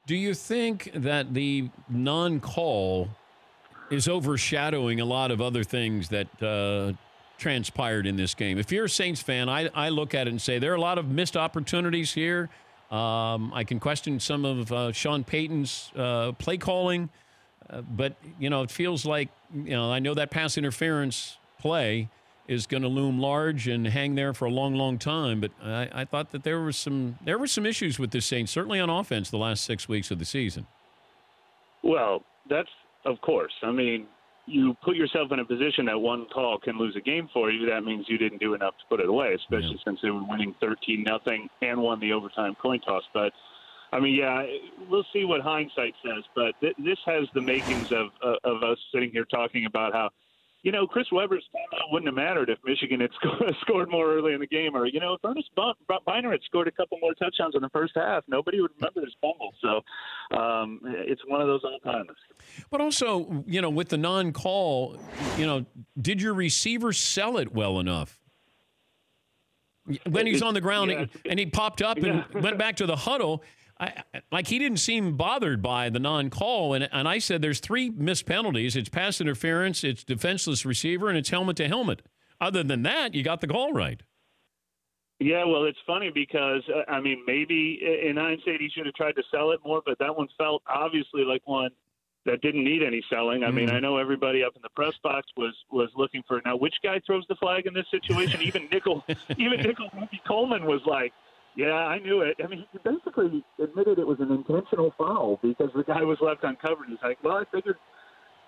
Do you think that the non-call is overshadowing a lot of other things that transpired in this game? If you're a Saints fan, I look at it and say there are a lot of missed opportunities here. I can question some of Sean Payton's play calling, but, it feels like, I know that pass interference play is going to loom large and hang there for a long, long time. But I thought that there were some issues with the Saints, certainly on offense, the last 6 weeks of the season. Well, that's of course. I mean, you put yourself in a position that one call can lose a game for you. That means you didn't do enough to put it away, especially since they were winning 13-0 and won the overtime coin toss. But I mean, yeah, we'll see what hindsight says. But this has the makings of us sitting here talking about how, Chris Webber's timeout wouldn't have mattered if Michigan had scored more early in the game, or, if Ernest Biner had scored a couple more touchdowns in the first half, nobody would remember this fumble. So it's one of those all-timers. But also, with the non-call, did your receiver sell it well enough? When he's on the ground and he popped up and went back to the huddle, he didn't seem bothered by the non-call. And I said there's 3 missed penalties. It's pass interference, it's defenseless receiver, and it's helmet to helmet. Other than that, you got the call right. Yeah, well, it's funny because, maybe in hindsight he should have tried to sell it more, but that one felt obviously like one that didn't need any selling. I mean, I know everybody up in the press box was looking for, now, which guy throws the flag in this situation? Even Nickel Coleman was like, yeah, I knew it. I mean, he basically admitted it was an intentional foul because the guy was left uncovered. He's like, well, I figured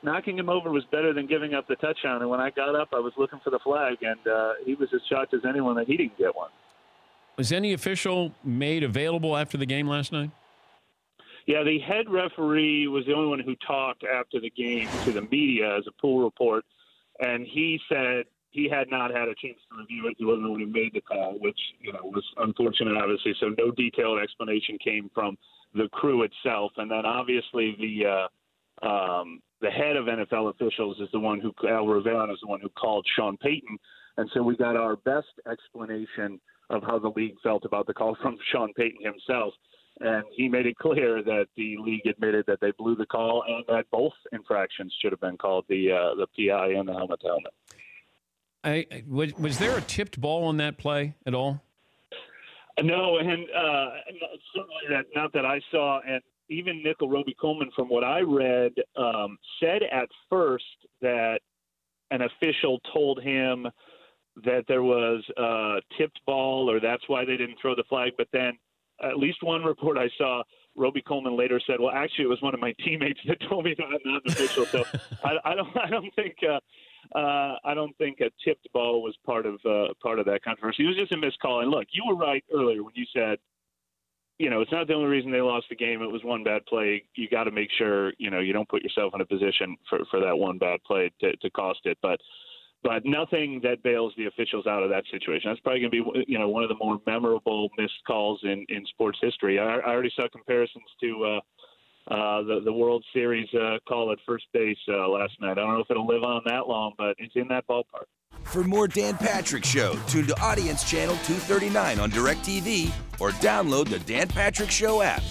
knocking him over was better than giving up the touchdown. And when I got up, I was looking for the flag, and he was as shocked as anyone that he didn't get one. Was any official made available after the game last night? Yeah, the head referee was the only one who talked after the game to the media as a pool report, and he said he had not had a chance to review it. He wasn't the one who made the call, which was unfortunate, obviously. So no detailed explanation came from the crew itself. And then obviously the head of NFL officials is the one who, Al Rivera, is the one who called Sean Payton. And so we got our best explanation of how the league felt about the call from Sean Payton himself. And he made it clear that the league admitted that they blew the call and that both infractions should have been called, the PI and the helmet to helmet. Was there a tipped ball on that play at all? No, and certainly not that I saw. And even Nickel Coleman, from what I read, said at first that an official told him that there was a tipped ball, or that's why they didn't throw the flag. But then at least one report I saw, Roby Coleman later said, well, actually, it was one of my teammates that told me that I'm not an official. So I don't think a tipped ball was part of that controversy. It was just a missed call. And look, you were right earlier when you said, it's not the only reason they lost the game. It was one bad play. You got to make sure, you don't put yourself in a position for that one bad play to cost it. But nothing that bails the officials out of that situation. That's probably going to be, one of the more memorable missed calls in sports history. I already saw comparisons to the World Series call at first base last night. I don't know if it'll live on that long, but it's in that ballpark. For more Dan Patrick Show, tune to Audience Channel 239 on DirecTV or download the Dan Patrick Show app.